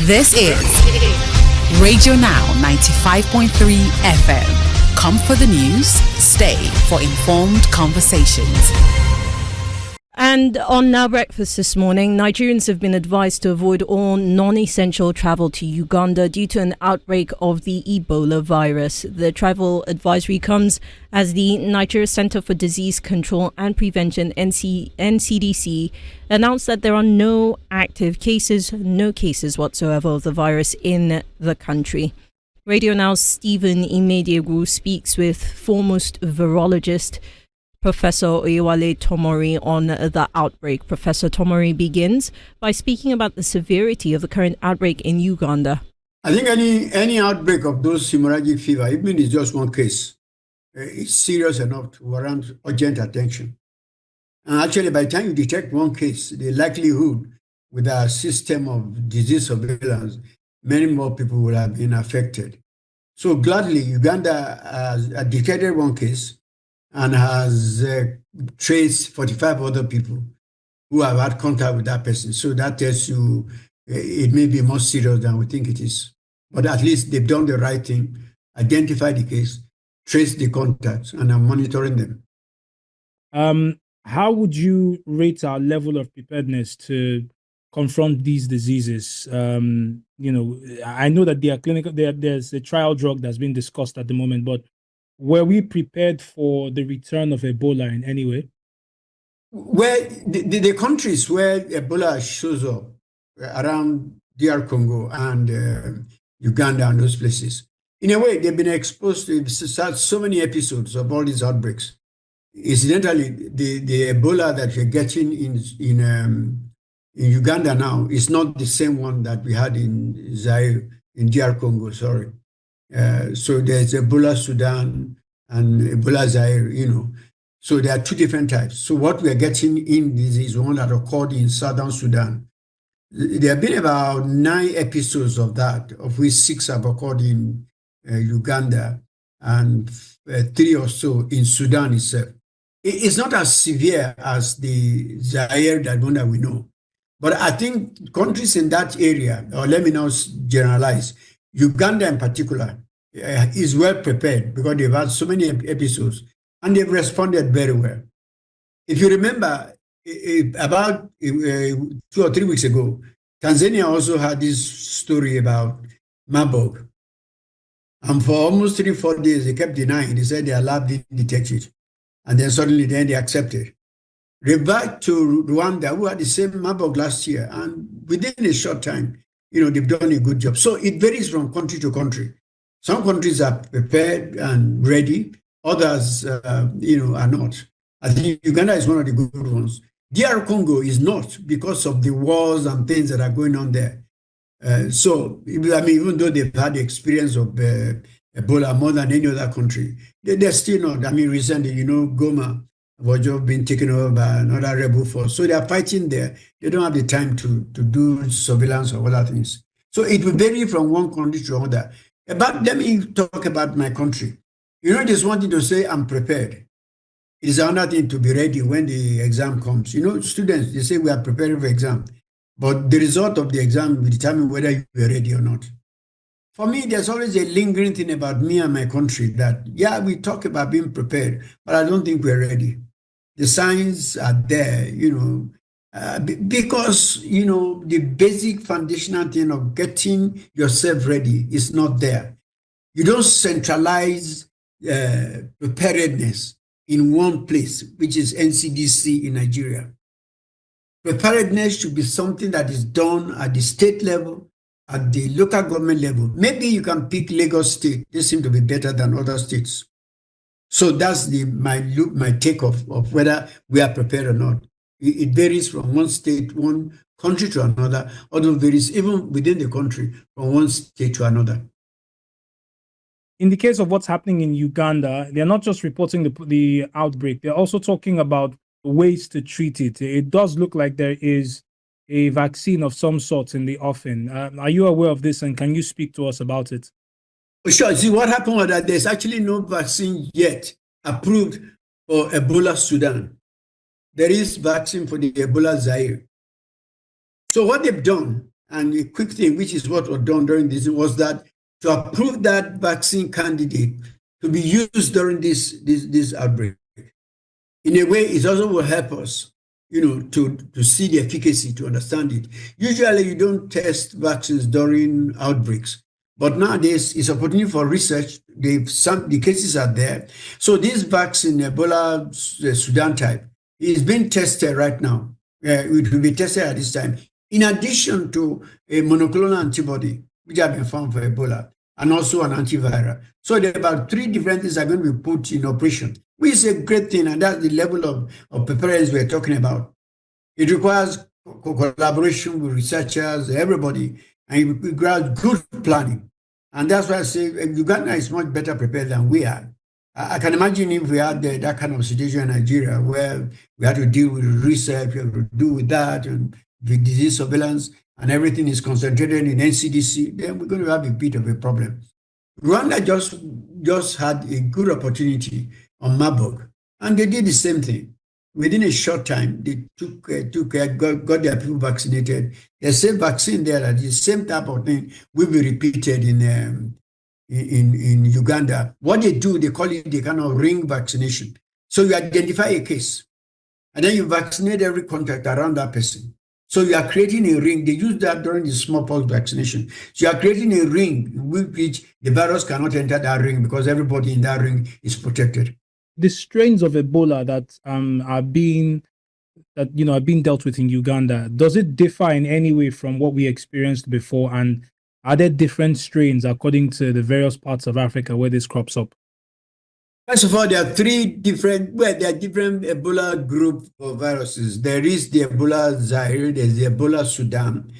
This is Radio Now 95.3 FM. Come for the news, stay for informed conversations. And on Now Breakfast this morning, Nigerians have been advised to avoid all non-essential travel to Uganda due to an outbreak of the Ebola virus. The travel advisory comes as the Nigeria Center for Disease Control and Prevention, NCDC, announced that there are no cases whatsoever of the virus in the country. Radio Now's Stephen Imediegwu speaks with foremost virologist Professor Oyewale Tomori on the outbreak. Professor Tomori begins by speaking about the severity of the current outbreak in Uganda. I think any outbreak of those hemorrhagic fever, even if it's just one case, it's serious enough to warrant urgent attention. And actually, by the time you detect one case, the likelihood with our system of disease surveillance, many more people will have been affected. So gladly, Uganda has detected one case and has traced 45 other people who have had contact with that person. So that tells you it may be more serious than we think it is. But at least they've done the right thing, identified the case, traced the contacts, and are monitoring them. How would you rate our level of preparedness to confront these diseases? I know that there's a trial drug that's being discussed at the moment, but were we prepared for the return of Ebola in any way? Well, the countries where Ebola shows up around DR Congo and Uganda and those places, in a way, they've been exposed to so many episodes of all these outbreaks. Incidentally, the Ebola that we're getting in Uganda now is not the same one that we had in Zaire, in DR Congo, sorry. So there's Ebola Sudan and Ebola Zaire, So there are two different types. So what we are getting in this is one that occurred in southern Sudan. There have been about 9 episodes of that, of which 6 have occurred in Uganda and 3 or so in Sudan itself. It's not as severe as the Zaire, that one that we know. But I think countries in that area, or let me now generalize, Uganda in particular is well prepared because they've had so many episodes and they've responded very well. If you remember, about 2 or 3 weeks ago, Tanzania also had this story about Marburg. And for almost 3-4 days, they kept denying. They said their lab didn't detect it. And then suddenly they accepted. Revert to Rwanda, who had the same Marburg last year. And within a short time, they've done a good job. So it varies from country to country. Some countries are prepared and ready. Others, are not. I think Uganda is one of the good ones. DR Congo is not because of the wars and things that are going on there. Even though they've had the experience of Ebola more than any other country, they're still not. Recently, Goma was just being taken over by another rebel force. So they are fighting there. They don't have the time to do surveillance or other things. So it will vary from one country to another. But let me talk about my country. Just wanting to say I'm prepared. It is another thing to be ready when the exam comes. Students, they say we are preparing for exam. But the result of the exam will determine whether you are ready or not. For me, there's always a lingering thing about me and my country that, we talk about being prepared, but I don't think we're ready. The signs are there, because, the basic foundational thing of getting yourself ready is not there. You don't centralize preparedness in one place, which is NCDC in Nigeria. Preparedness should be something that is done at the state level, at the local government level. Maybe you can pick Lagos State. They seem to be better than other states. So that's my take of whether we are prepared or not. It varies from one state, one country to another, although varies even within the country from one state to another. In the case of what's happening in Uganda, they're not just reporting the outbreak. They're also talking about ways to treat it. It does look like there is a vaccine of some sort in the offing. Are you aware of this, and can you speak to us about it? Sure. See, what happened was that there's actually no vaccine yet approved for Ebola Sudan. There is vaccine for the Ebola Zaire. So what they've done, and a quick thing, which is what was done during this, was that to approve that vaccine candidate to be used during this outbreak. In a way, it also will help us, to see the efficacy, to understand it. Usually, you don't test vaccines during outbreaks, but nowadays it's opportunity for research. The cases are there. So this vaccine, Ebola Sudan type, is being tested right now. It will be tested at this time, in addition to a monoclonal antibody, which have been found for Ebola, and also an antiviral. So there are about 3 different things are going to be put in operation, which is a great thing, and that's the level of preparedness we're talking about. It requires collaboration with researchers, everybody, and it requires good planning. And that's why I say Uganda is much better prepared than we are. I can imagine if we had that kind of situation in Nigeria, where we had to deal with research, we have to do with that, and with disease surveillance, and everything is concentrated in NCDC, then we're going to have a bit of a problem. Rwanda just had a good opportunity on Marburg, and they did the same thing. Within a short time, they got their people vaccinated. The same vaccine there, that the same type of thing will be repeated in Uganda. What they do, they call it the kind of ring vaccination. So you identify a case, and then you vaccinate every contact around that person. So you are creating a ring. They use that during the smallpox vaccination. So you are creating a ring with which the virus cannot enter that ring, because everybody in that ring is protected. The strains of Ebola that are being dealt with in Uganda, does it differ in any way from what we experienced before? And are there different strains according to the various parts of Africa where this crops up? First of all, there are different Ebola group of viruses. There is the Ebola Zaire, there's the Ebola Sudan.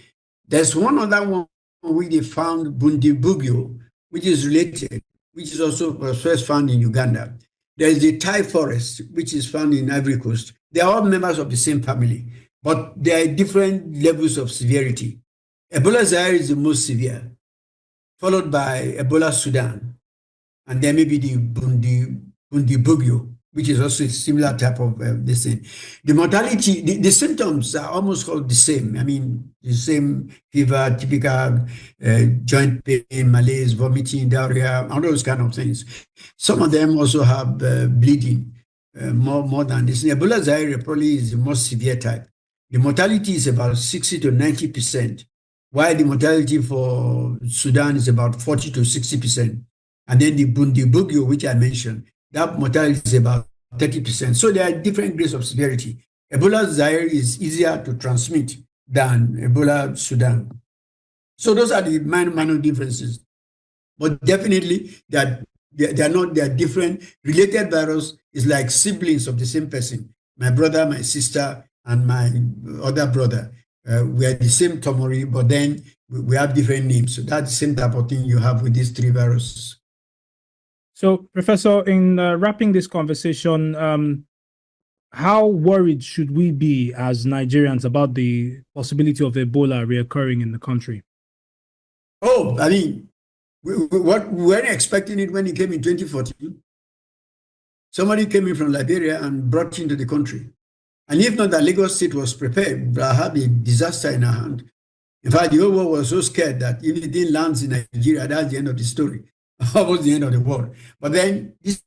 There's one other one where they found Bundibugyo, which is related, which is also first found in Uganda. There's the Thai forest, which is found in Ivory Coast. They are all members of the same family, but there are different levels of severity. Ebola Zaire is the most severe, followed by Ebola Sudan, and then maybe the Bundibugyo, which is also a similar type of this thing. The mortality, the symptoms are almost all the same. I mean, the same fever, typical joint pain, malaise, vomiting, diarrhea, all those kind of things. Some of them also have bleeding, more than this. Ebola Zaire probably is the most severe type. The mortality is about 60 to 90%, while the mortality for Sudan is about 40 to 60%. And then the Bundibugyo, which I mentioned, that mortality is about 30%. So there are different grades of severity. Ebola Zaire is easier to transmit than Ebola Sudan. So those are the minor differences. But definitely, they are different. Related virus is like siblings of the same person. My brother, my sister, and my other brother. We are the same tumori, but then we have different names. So that's the same type of thing you have with these 3 viruses. So, Professor, in wrapping this conversation, how worried should we be as Nigerians about the possibility of Ebola reoccurring in the country? Oh, I mean, we weren't expecting it when it came in 2014. Somebody came in from Liberia and brought it into the country. And if not that Lagos State was prepared, we have a disaster in our hand. In fact, the whole world was so scared that if it didn't land in Nigeria, that's the end of the story. Almost the end of the world. But then this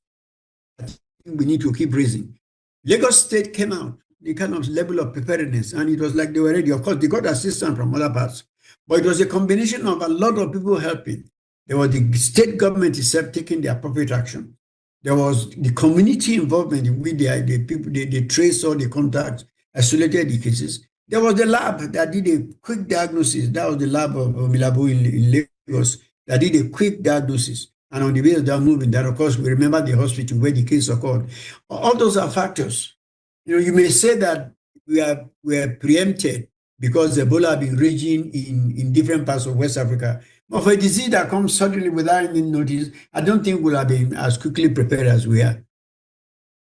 we need to keep raising. Lagos State came out, the kind of level of preparedness, and it was like they were ready. Of course, they got assistance from other parts, but it was a combination of a lot of people helping. There was the state government itself taking the appropriate action. There was the community involvement in which the people, they traced all the contacts, isolated the cases. There was the lab that did a quick diagnosis. That was the lab of Milabu in Lagos that did a quick diagnosis. And on the way of that moving, that of course we remember the hospital where the case occurred. All those are factors. You may say that we are preempted because Ebola has been raging in different parts of West Africa. But for a disease that comes suddenly without any notice, I don't think we'll have been as quickly prepared as we are.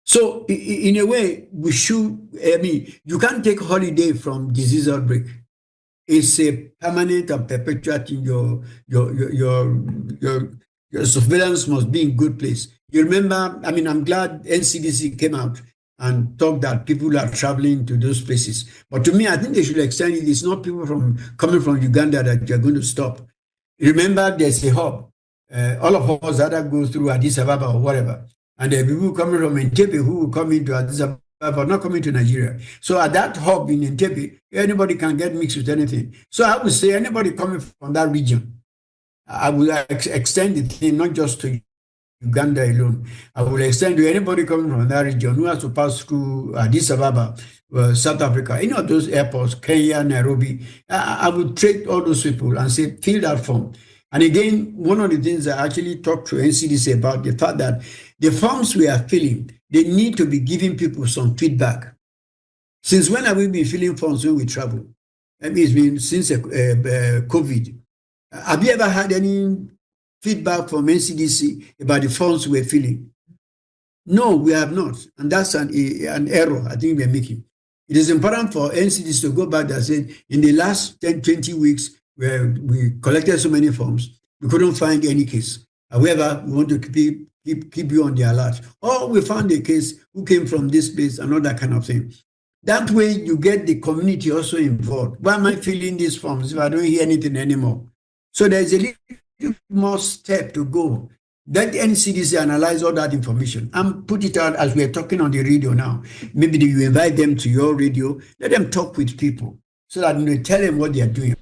So in a way, we should, you can't take holiday from disease outbreak. It's a permanent and perpetual thing. Your surveillance must be in good place. You remember, I'm glad NCDC came out and talk that people are traveling to those places. But to me, I think they should extend it. It's not people coming from Uganda that you're going to stop. Remember, there's a hub. All of us either go through Addis Ababa or whatever. And there are people coming from Entebbe who will come into Addis Ababa, not coming to Nigeria. So at that hub in Entebbe, anybody can get mixed with anything. So I would say anybody coming from that region, I will extend the thing not just to Uganda alone. I will extend to anybody coming from that region who has to pass through Addis Ababa, South Africa, any of those airports, Kenya, Nairobi. I would treat all those people and say, fill that form. And again, one of the things I actually talked to NCDC about, the fact that the forms we are filling, they need to be giving people some feedback. Since when have we been filling forms when we travel? I mean, it's been since COVID. Have you ever had any feedback from NCDC about the forms we're filling? No, we have not. And that's an error I think we're making. It is important for NCDC to go back and say, in the last 10, 20 weeks, where we collected so many forms, we couldn't find any case. However, we want to keep you on the alert. Or we found a case who came from this place and all that kind of thing. That way, you get the community also involved. Why am I filling these forms if I don't hear anything anymore? So there's a little more step to go. Let NCDC analyze all that information and put it out as we're talking on the radio now. Maybe you invite them to your radio, let them talk with people so that you tell them what they are doing.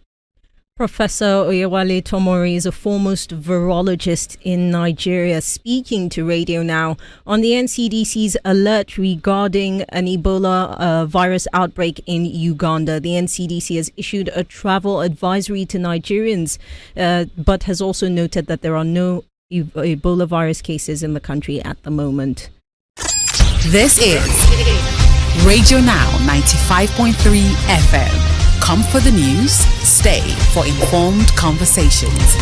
Professor Oyewale Tomori is a foremost virologist in Nigeria, speaking to Radio Now on the NCDC's alert regarding an Ebola virus outbreak in Uganda. The NCDC has issued a travel advisory to Nigerians, but has also noted that there are no Ebola virus cases in the country at the moment. This is Radio Now 95.3 FM. Come for the news, stay for informed conversations.